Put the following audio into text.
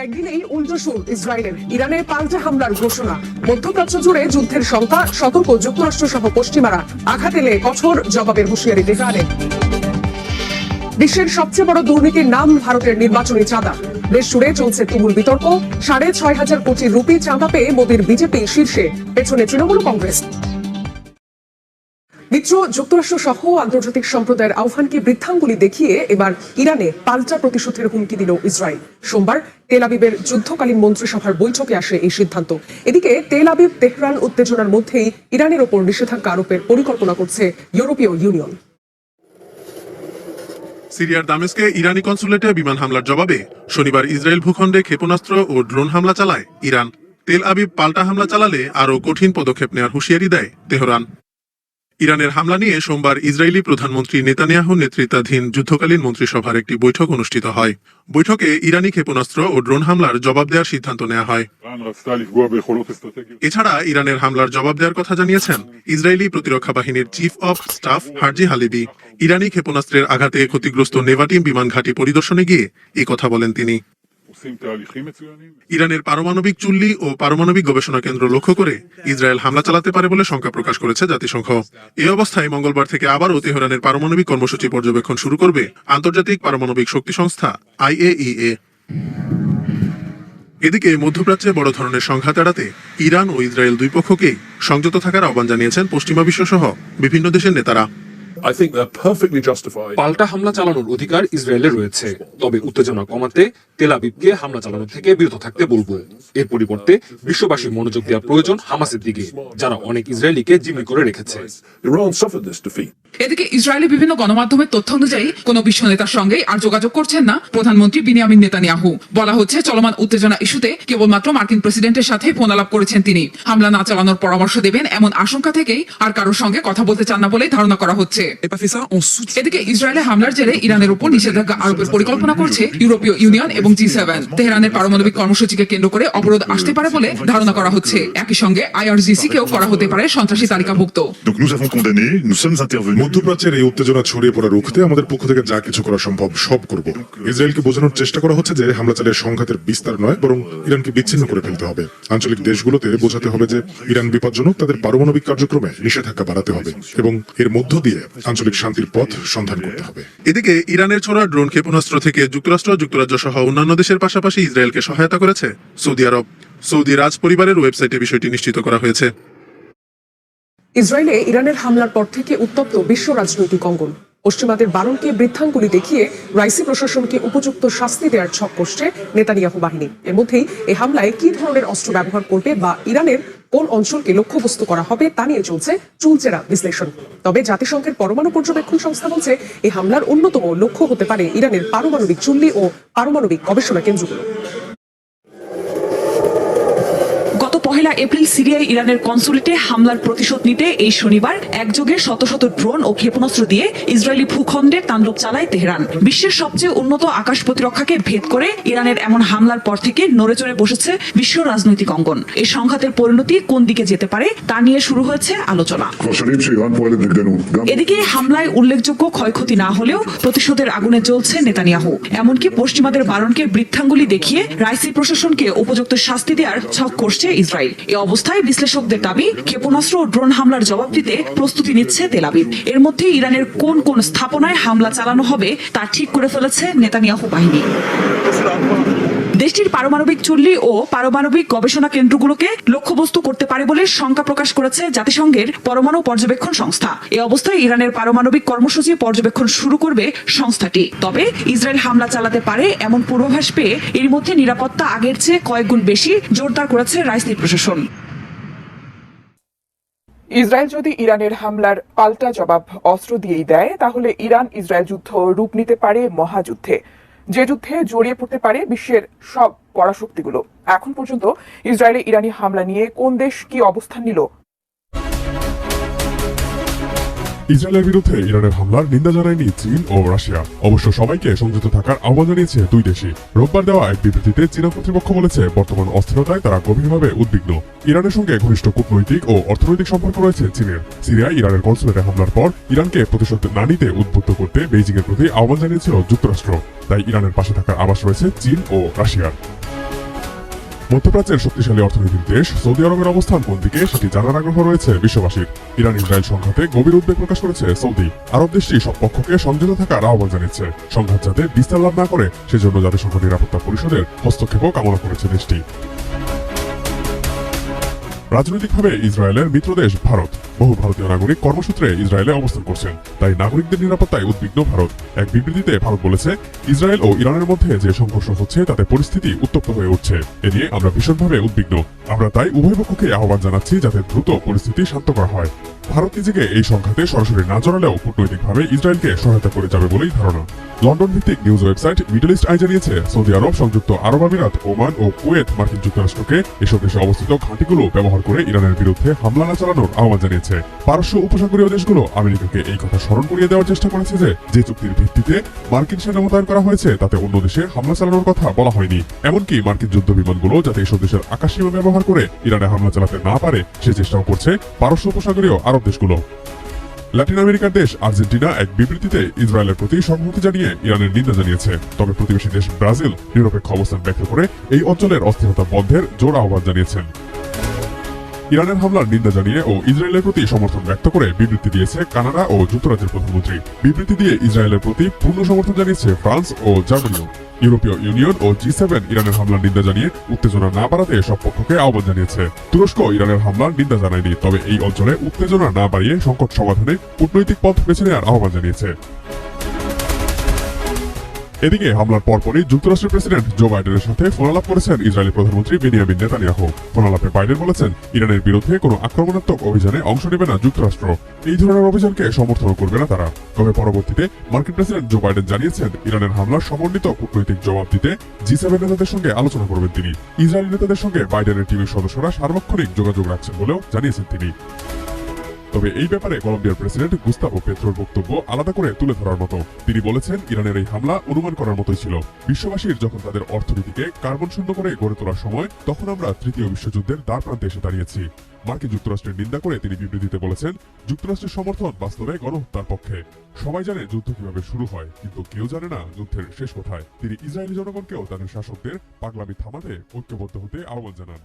একদিনেই উল্টো সুর ইসরায়েলের ইরানে পাল্টা হামলার ঘোষণা। মধ্যপ্রাচ্য জুড়ে যুদ্ধের শঙ্কা, সতর্ক যুক্তরাষ্ট্র সহ পশ্চিমারা। আঘাত এলে কঠোর জবাবের হুঁশিয়ারি তেহরানের। বিশ্বের সবচেয়ে বড় দুর্নীতির নাম ভারতের নির্বাচনী চাঁদা। দেশ জুড়ে চলছে তুমুল বিতর্ক। 6,500 কোটি রুপি চাঁদা পেয়ে মোদীর বিজেপি শীর্ষে, পেছনে তৃণমূল কংগ্রেস। মিত্র যুক্তরাষ্ট্র সহ আন্তর্জাতিক সম্প্রদায়ের আহ্বানকে বৃদ্ধাঙ্গুলি দেখিয়ে এবার ইরানে পাল্টা প্রতিশোধের হুমকি দিল ইসরায়েল। সোমবার তেল আবিবের যুদ্ধকালীন মন্ত্রিসভার বৈঠকে আসে এই সিদ্ধান্ত। এদিকে তেল আবিব তেহরান উত্তেজনার মধ্যেই ইরানের ওপর নিষেধাজ্ঞা আরোপের পরিকল্পনা করছে ইউরোপীয় ইউনিয়ন। সিরিয়ার দামেস্কে ইরানি কনসুলেটে বিমান হামলার জবাবে শনিবার ইসরায়েল ভূখণ্ডে ক্ষেপণাস্ত্র ও ড্রোন হামলা চালায় ইরান। তেল আবিব পাল্টা হামলা চালালে আরও কঠিন পদক্ষেপ নেওয়ার হুঁশিয়ারি দেয় তেহরান। ইরানের হামলা নিয়ে সোমবার ইসরায়েলি প্রধানমন্ত্রী নেতানিয়াহু নেতৃত্বাধীন যুদ্ধকালীন মন্ত্রিসভার একটি বৈঠক অনুষ্ঠিত হয়। বৈঠকে ইরানি ক্ষেপণাস্ত্র ও ড্রোন হামলার জবাব দেওয়ার সিদ্ধান্ত নেওয়া হয়। এছাড়া ইরানের হামলার জবাব দেওয়ার কথা জানিয়েছেন ইসরায়েলি প্রতিরক্ষা বাহিনীর চিফ অব স্টাফ হার্জি হালেবি। ইরানি ক্ষেপণাস্ত্রের আঘাতে ক্ষতিগ্রস্ত নেভাটিম বিমান ঘাঁটি পরিদর্শনে গিয়ে এই কথা বলেন তিনি। ইরানের পারমাণবিক চুল্লি ও পারমাণবিক গবেষণা কেন্দ্র লক্ষ্য করে ইসরায়েল হামলা চালাতে পারে বলে শঙ্কা প্রকাশ করেছে জাতিসংঘ। এই অবস্থায় মঙ্গলবার থেকে আবারও তেহরানের পারমাণবিক কর্মসূচি পর্যবেক্ষণ শুরু করবে আন্তর্জাতিক পারমাণবিক শক্তি সংস্থা IAEA। এদিকে মধ্যপ্রাচ্যে বড় ধরনের সংঘাত এড়াতে ইরান ও ইসরায়েল দুই পক্ষকেই সংযত থাকার আহ্বান জানিয়েছেন পশ্চিমা বিশ্ব সহ বিভিন্ন দেশের নেতারা। পাল্টা হামলা চালানোর অধিকার ইসরায়েলের রয়েছে, তবে উত্তেজনা কমাতে তেল আবিবকে হামলা চালানো থেকে বিরত থাকতে বলবো। এর পরিবর্তে বিশ্ববাসীর মনোযোগ দেওয়া প্রয়োজন হামাসের দিকে, যারা অনেক ইসরায়েলিকে জিম্মি করে রেখেছে। এদিকে ইসরায়েলের বিভিন্ন গণমাধ্যমের তথ্য অনুযায়ী কোন বিশ্ব নেতার সঙ্গে আর যোগাযোগ করছেন না প্রধানমন্ত্রী বিনিয়ামিন নেতানিয়াহু। বলা হচ্ছে চলমান উত্তেজনা ইস্যুতে কেবলমাত্র মার্কিন প্রেসিডেন্টের সাথে ফোন আলাপ করেছেন তিনি। হামলা না চালানোর পরামর্শ দেবেন এমন আশঙ্কা থেকেই আর কারোর সঙ্গে কথা বলতে চান না বলে ধারণা করা হচ্ছে। এদিকে ইসরায়েলের হামলার জেরে ইরানের উপর নিষেধাজ্ঞা আরোপের পরিকল্পনা করছে ইউরোপীয় ইউনিয়ন এবং G7। তেহরানের পারমাণবিক কর্মসূচিকে কেন্দ্র করে অবরোধ আসতে পারে বলে ধারণা করা হচ্ছে। একই সঙ্গে IRGC কেও করা হতে পারে সন্ত্রাসী তালিকাভুক্ত। মধ্যপ্রাচ্যের এই উত্তেজনা ছড়িয়ে পড়া রুখতে আমাদের পক্ষ থেকে যা কিছু করা সম্ভব সব করব। ইসরায়েলকে বোঝানোর চেষ্টা করা হচ্ছে যে হামলা চালিয়ে সংঘাতের বিস্তার নয়, বরং ইরানকে বিচ্ছিন্ন করে ফেলতে হবে। আঞ্চলিক দেশগুলোতে বোঝাতে হবে যে ইরান বিপজ্জনক, তাদের পারমাণবিক কার্যক্রমে নিষেধাজ্ঞা বাড়াতে হবে এবং এর মধ্য দিয়ে আঞ্চলিক শান্তির পথ সন্ধান করতে হবে। এদিকে ইরানের ছোড়া ড্রোন ক্ষেপণাস্ত্র থেকে যুক্তরাষ্ট্র, যুক্তরাজ্য সহ অন্যান্য দেশের পাশাপাশি ইসরায়েলকে সহায়তা করেছে সৌদি আরব। সৌদি রাজ পরিবারের ওয়েবসাইটে বিষয়টি নিশ্চিত করা হয়েছে। ইসরায়েলে ইরানের হামলার পর থেকে উত্তপ্ত বিশ্ব রাজনৈতিক অঙ্গন। পশ্চিমাদের বারণকে বৃদ্ধাঙ্গুলি দেখিয়ে রাইসি প্রশাসনকে উপযুক্ত শাস্তি দেওয়ার ছক কষছে নেতানিয়াহু বাহিনী। এর মধ্যেই এই হামলায় কি ধরনের অস্ত্র ব্যবহার করবে বা ইরানের কোন অঞ্চলকে লক্ষ্যবস্তু করা হবে তা নিয়ে চলছে চুলচেরা বিশ্লেষণ। তবে জাতিসংঘের পরমাণু পর্যবেক্ষণ সংস্থা বলছে এই হামলার অন্যতম লক্ষ্য হতে পারে ইরানের পারমাণবিক চুল্লি ও পারমাণবিক গবেষণা কেন্দ্রগুলো। গত 1 এপ্রিল সিরিয়ায় ইরানের কনসুলেটে হামলার প্রতিশোধ নিতে এই শনিবার একযোগে শত শত ড্রোন ও ক্ষেপণাস্ত্র দিয়ে ইসরায়েলি ভূখণ্ডে তাণ্ডব চালায় তেহরান। বিশ্বের সবচেয়ে উন্নত আকাশ প্রতিরক্ষাকে ভেদ করে ইরানের এমন হামলার পর থেকে নড়েচড়ে বসেছে বিশ্ব রাজনৈতিক অঙ্গন। এই সংঘাতের পরিণতি কোন দিকে যেতে পারে তা নিয়ে শুরু হয়েছে আলোচনা। এদিকে হামলায় উল্লেখযোগ্য ক্ষয়ক্ষতি না হলেও প্রতিশোধের আগুনে জ্বলছে নেতানিয়াহু। এমনকি পশ্চিমাদের বারণকে বৃদ্ধাঙ্গুলি দেখিয়ে রাইসি প্রশাসনকে উপযুক্ত শাস্তি দেওয়ার ছক করছে ইসরায়েল। এই অবস্থায় বিশ্লেষকদের দাবি ক্ষেপণাস্ত্র ও ড্রোন হামলার জবাব দিতে প্রস্তুতি নিচ্ছে তেল আবিব। এর মধ্যে ইরানের কোন কোন স্থাপনায় হামলা চালানো হবে তা ঠিক করে ফেলেছে নেতানিয়াহু বাহিনী। দেশটির পারমাণবিক চুল্লি ও পারমাণবিক গবেষণা কেন্দ্রগুলোকে লক্ষ্যবস্তু করতে পারে বলে শঙ্কা প্রকাশ করেছে জাতিসংঘের পরমাণু পর্যবেক্ষণ সংস্থা। এই অবস্থায় ইরানের পারমাণবিক কর্মসূচি পর্যবেক্ষণ শুরু করবে সংস্থাটি। তবে ইসরায়েল হামলা চালাতে পারে এমন পূর্বাভাস পেয়ে এর মধ্যে নিরাপত্তা আগের চেয়ে কয়েক গুণ বেশি জোরদার করেছে রাইসি প্রশাসন। ইসরায়েল যদি ইরানের হামলার পাল্টা জবাব অস্ত্র দিয়েই দেয়, তাহলে ইরান ইসরায়েল যুদ্ধ রূপ নিতে পারে মহাযুদ্ধে, যে যুদ্ধে জড়িয়ে পড়তে পারে বিশ্বের সব পরাশক্তিগুলো। এখন পর্যন্ত ইসরায়েলে ইরানি হামলা নিয়ে কোন দেশ কি অবস্থান নিল? ইসরায়েলের বিরুদ্ধে ইরানের হামলার নিন্দা জানায়নি চীন ও রাশিয়া। অবশ্য সবাইকে সংযত থাকার আহ্বান জানিয়েছে দুই দেশই। রোববার দেওয়া এক বিবৃতিতে চীনা কর্তৃপক্ষ বলেছে বর্তমান অস্থিরতায় তারা গভীরভাবে উদ্বিগ্ন। ইরানের সঙ্গে ঘনিষ্ঠ কূটনৈতিক ও অর্থনৈতিক সম্পর্ক রয়েছে চীনের। সিরিয়ায় ইরানের কনসুলেটে হামলার পর ইরানকে প্রতিশোধ না নিতে উদ্বুদ্ধ করতে বেইজিং এর প্রতি আহ্বান জানিয়েছিল যুক্তরাষ্ট্র। তাই ইরানের পাশে থাকার আভাস রয়েছে চীন ও রাশিয়ার। মধ্যপ্রাচ্যের শক্তিশালী অর্থনৈতিক দেশ সৌদি আরবের অবস্থান কোন দিকে সেটি জানার আগ্রহ রয়েছে বিশ্ববাসীর। ইরান ইসরায়েল সংঘাতে গভীর উদ্বেগ প্রকাশ করেছে সৌদি। আরব দেশটি সব পক্ষকে সংযত থাকার আহ্বান জানিয়েছে। সংঘাত যাতে বিস্তার লাভ না করে সেজন্য জাতিসংঘ নিরাপত্তা পরিষদের হস্তক্ষেপও কামনা করেছে দেশটি। রাজনৈতিকভাবে ইসরায়েলের মিত্র দেশ ভারত। বহু ভারতীয় নাগরিক কর্মসূত্রে ইসরায়েলে অবস্থান করছেন, তাই নাগরিকদের নিরাপত্তায় উদ্বিগ্ন ভারত। এক বিবৃতিতে ভারত বলেছে, ইসরায়েল ও ইরানের মধ্যে যে সংঘর্ষ হচ্ছে তাতে পরিস্থিতি উত্তপ্ত হয়ে উঠছে। এ নিয়ে আমরা ভীষণভাবে উদ্বিগ্ন। আমরা তাই উভয় পক্ষকে আহ্বান জানাচ্ছি যাতে দ্রুত পরিস্থিতি শান্ত করা হয়। ভারত নিজেকে এই সংঘাতে সরাসরি না জড়ালেও কূটনৈতিকভাবে ইসরায়েলকে সহায়তা করে যাবে বলেই ধারণা। লন্ডন ভিত্তিক news website middle East Eye জানিয়েছে, সৌদি আরব, সংযুক্ত আরব আমিরাত, ওমান ও কুয়েত মার্কিন যুক্তরাষ্ট্রকে এসব দেশে অবস্থিত ঘাঁটিগুলো ব্যবহার করে ইরানের বিরুদ্ধে হামলা না চালানোর আহ্বান জানিয়েছে। পারস্য উপসাগরীয় দেশগুলো আমেরিকাকে এই কথা স্মরণ করিয়ে দেওয়ার চেষ্টা করেছে যে চুক্তির ভিত্তিতে মার্কিন সেনা মোতায়েন করা হয়েছে তাতে অন্য দেশে হামলা চালানোর কথা বলা হয়নি। এমনকি মার্কিন যুদ্ধ বিমানগুলো যাতে এসব দেশের আকাশসীমা ব্যবহার করে ইরানে হামলা চালাতে না পারে সে চেষ্টাও করছে পারস্য উপসাগরীয় আরব দেশগুলো। ল্যাটিন আমেরিকার দেশ আর্জেন্টিনা এক বিবৃতিতে ইসরায়েলের প্রতি সংহতি জানিয়ে ইরানের নিন্দা জানিয়েছে। তবে প্রতিবেশী দেশ ব্রাজিল নিরপেক্ষ অবস্থান ব্যক্ত করে এই অঞ্চলের অস্থিরতা বন্ধের জোর আহ্বান জানিয়েছেন। ইরানের হামলার নিন্দা জানিয়ে ও ইসরায়েলের প্রতি সমর্থন ব্যক্ত করে বিবৃতি দিয়েছে কানাডা ও যুক্তরাজ্যের প্রধানমন্ত্রী। বিবৃতি দিয়ে ইসরায়েলের প্রতি পূর্ণ সমর্থন জানিয়েছে ফ্রান্স ও জার্মানিও। ইউরোপীয় ইউনিয়ন ও G7 ইরানের হামলার নিন্দা জানিয়ে উত্তেজনা না বাড়াতে সব পক্ষকে আহ্বান জানিয়েছে। তুরস্ক ইরানের হামলার নিন্দা জানায়নি, তবে এই অঞ্চলে উত্তেজনা না বাড়িয়ে সংকট সমাধানে কূটনৈতিক পথ বেছে নেওয়ার আহ্বান জানিয়েছে। এদিকে হামলার পরপরই যুক্তরাষ্ট্রের প্রেসিডেন্ট জো বাইডেনের সাথে ফোনালাপ করেছেন ইসরায়েলি প্রধানমন্ত্রী বেনিয়ামিন নেতানিয়াহু। ফোনালাপে বাইডেন বলেছেন, ইরানের বিরুদ্ধে কোনো আক্রমণাত্মক অভিযানে অংশ নেবে না যুক্তরাষ্ট্র। এই ধরনের অভিযানকে সমর্থন করবে না তারা। তবে পরবর্তীতে মার্কিন প্রেসিডেন্ট জো বাইডেন জানিয়েছেন, ইরানের হামলার সমন্বিত কূটনৈতিক জবাব দিতে G7 নেতাদের সঙ্গে আলোচনা করবেন তিনি। ইসরায়েলি নেতাদের সঙ্গে বাইডেনের টিমের সদস্যরা সার্বক্ষণিক যোগাযোগ রাখছেন বলেও জানিয়েছেন তিনি। তবে এই ব্যাপারে কলম্বিয়ার প্রেসিডেন্ট গুস্তাভো পেত্রোর বক্তব্য আলাদা করে তুলে ধরার মতো। তিনি বলেছেন, ইরানের এই হামলা অনুমান করার মতোই ছিল। বিশ্ববাসীর যখন তাদের অর্থনীতিকে কার্বন শূন্য করে গড়ে তোলার সময়, তখন আমরা তৃতীয় বিশ্বযুদ্ধের দ্বার প্রান্তে এসে দাঁড়িয়েছি। মার্কিন যুক্তরাষ্ট্রের নিন্দা করে তিনি বিবৃতিতে বলেছেন, যুক্তরাষ্ট্রের সমর্থন বাস্তবে গণহত্যার পক্ষে। সবাই জানে যুদ্ধ কিভাবে শুরু হয়, কিন্তু কেউ জানে না যুদ্ধের শেষ কোথায়। তিনি ইসরায়েলি জনগণকেও তাদের শাসকদের পাগলামি থামাতে ঐক্যবদ্ধ হতে আহ্বান জানান।